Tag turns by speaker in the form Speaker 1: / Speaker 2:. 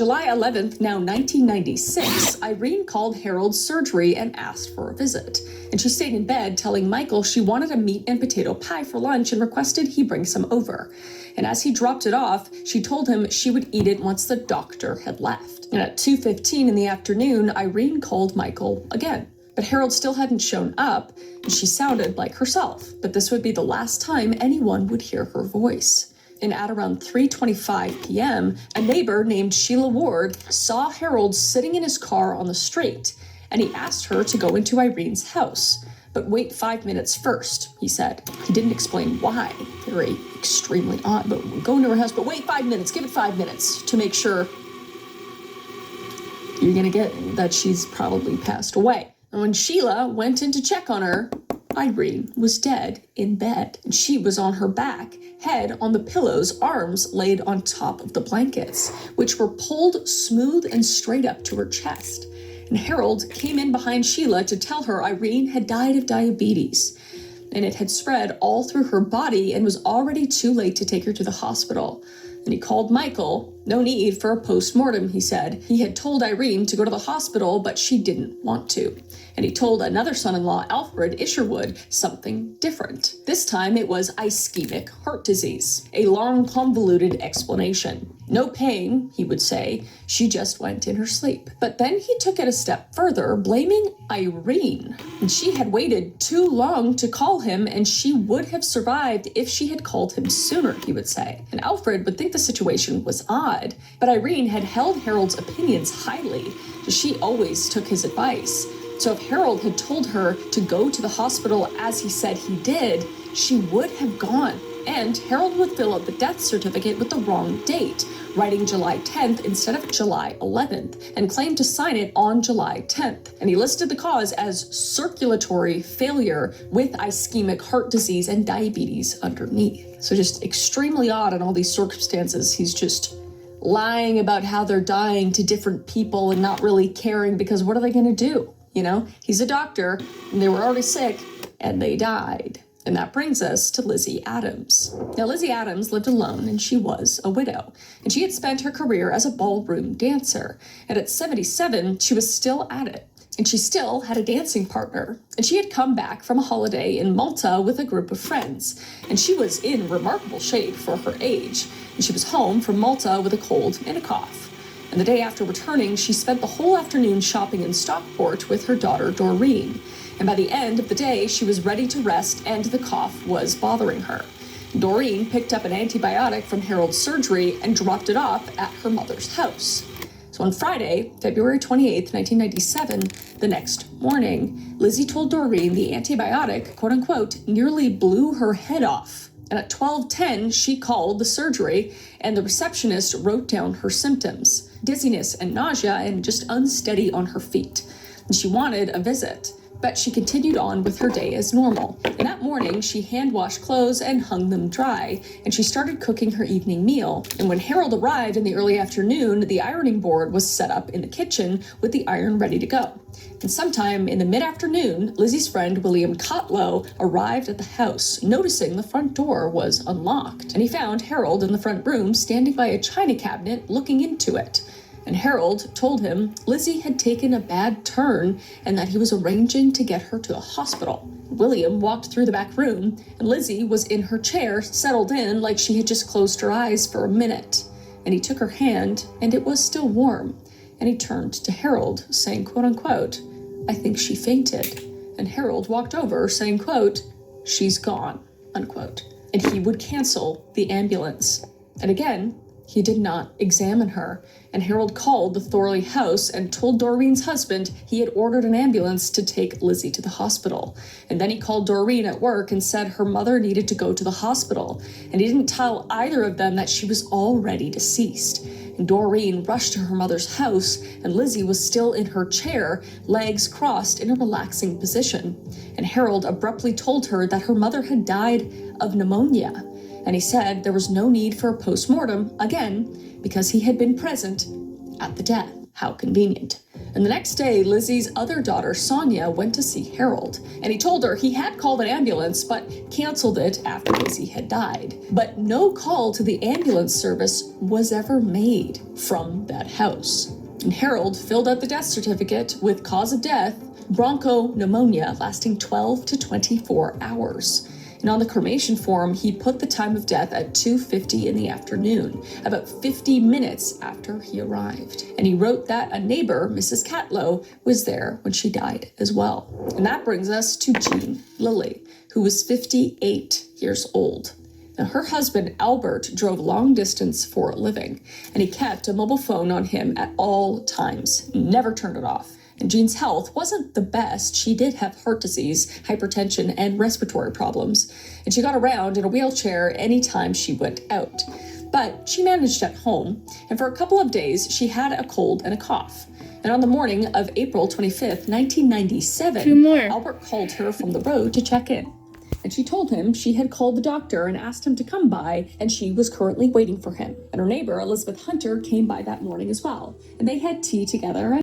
Speaker 1: July 11th, now 1996, Irene called Harold's surgery and asked for a visit. And she stayed in bed telling Michael she wanted a meat and potato pie for lunch and requested he bring some over. And as he dropped it off, she told him she would eat it once the doctor had left. And at 2:15 in the afternoon, Irene called Michael again. But Harold still hadn't shown up, and she sounded like herself. But this would be the last time anyone would hear her voice. And at around 3:25 p.m., a neighbor named Sheila Ward saw Harold sitting in his car on the street, and he asked her to go into Irene's house. But wait 5 minutes first, he said. He didn't explain why. Very extremely odd, but go into her house, but wait 5 minutes, give it 5 minutes to make sure you're gonna get that she's probably passed away. And when Sheila went in to check on her, Irene was dead in bed, and she was on her back, head on the pillows, arms laid on top of the blankets, which were pulled smooth and straight up to her chest. And Harold came in behind Sheila to tell her Irene had died of diabetes, and it had spread all through her body and was already too late to take her to the hospital. And he called Michael. No need for a post-mortem, he said. He had told Irene to go to the hospital, but she didn't want to. And he told another son-in-law, Alfred Isherwood, something different. This time it was ischemic heart disease. A long, convoluted explanation. No pain, he would say. She just went in her sleep. But then he took it a step further, blaming Irene. And she had waited too long to call him, and she would have survived if she had called him sooner, he would say. And Alfred would think the situation was odd, but Irene had held Harold's opinions highly. She always took his advice. So if Harold had told her to go to the hospital as he said he did, she would have gone. And Harold would fill out the death certificate with the wrong date, writing July 10th instead of July 11th, and claimed to sign it on July 10th. And he listed the cause as circulatory failure with ischemic heart disease and diabetes underneath. So just extremely odd in all these circumstances. He's just lying about how they're dying to different people and not really caring, because what are they going to do? You know, he's a doctor and they were already sick and they died. And that brings us to Lizzie Adams. Now, Lizzie Adams lived alone, and she was a widow. And she had spent her career as a ballroom dancer. And at 77, she was still at it. And she still had a dancing partner. And she had come back from a holiday in Malta with a group of friends. And she was in remarkable shape for her age. And she was home from Malta with a cold and a cough. And the day after returning, she spent the whole afternoon shopping in Stockport with her daughter, Doreen. And by the end of the day, she was ready to rest and the cough was bothering her. Doreen picked up an antibiotic from Harold's surgery and dropped it off at her mother's house. So on Friday, February 28th, 1997, the next morning, Lizzie told Doreen the antibiotic, quote unquote, nearly blew her head off. And at 12:10, she called the surgery and the receptionist wrote down her symptoms: dizziness and nausea and just unsteady on her feet. And she wanted a visit. But she continued on with her day as normal. And that morning, she hand-washed clothes and hung them dry, and she started cooking her evening meal. And when Harold arrived in the early afternoon, the ironing board was set up in the kitchen with the iron ready to go. And sometime in the mid-afternoon, Lizzie's friend William Cotlow arrived at the house, noticing the front door was unlocked. And he found Harold in the front room standing by a china cabinet looking into it. And Harold told him Lizzie had taken a bad turn and that he was arranging to get her to a hospital. William walked through the back room, and Lizzie was in her chair, settled in like she had just closed her eyes for a minute. And he took her hand, and it was still warm. And he turned to Harold, saying, quote unquote, I think she fainted. And Harold walked over, saying, quote, she's gone, unquote. And he would cancel the ambulance. And again, he did not examine her, and Harold called the Thorley house and told Doreen's husband he had ordered an ambulance to take Lizzie to the hospital. And then he called Doreen at work and said her mother needed to go to the hospital, and he didn't tell either of them that she was already deceased. And Doreen rushed to her mother's house, and Lizzie was still in her chair, legs crossed in a relaxing position. And Harold abruptly told her that her mother had died of pneumonia. And he said there was no need for a post-mortem, again, because he had been present at the death. How convenient. And the next day, Lizzie's other daughter, Sonia, went to see Harold. And he told her he had called an ambulance, but canceled it after Lizzie had died. But no call to the ambulance service was ever made from that house. And Harold filled out the death certificate with cause of death, bronchopneumonia, lasting 12 to 24 hours. And on the cremation form, he put the time of death at 2:50 in the afternoon, about 50 minutes after he arrived. And he wrote that a neighbor, Mrs. Catlow, was there when she died as well. And that brings us to Jean Lilly, who was 58 years old. Now, her husband, Albert, drove long distance for a living, and he kept a mobile phone on him at all times, never turned it off. And Jean's health wasn't the best. She did have heart disease, hypertension, and respiratory problems. And she got around in a wheelchair anytime she went out. But she managed at home, and for a couple of days, she had a cold and a cough. And on the morning of April 25th, 1997, Albert called her from the road to check in. And she told him she had called the doctor and asked him to come by, and she was currently waiting for him. And her neighbor, Elizabeth Hunter, came by that morning as well. And they had tea together.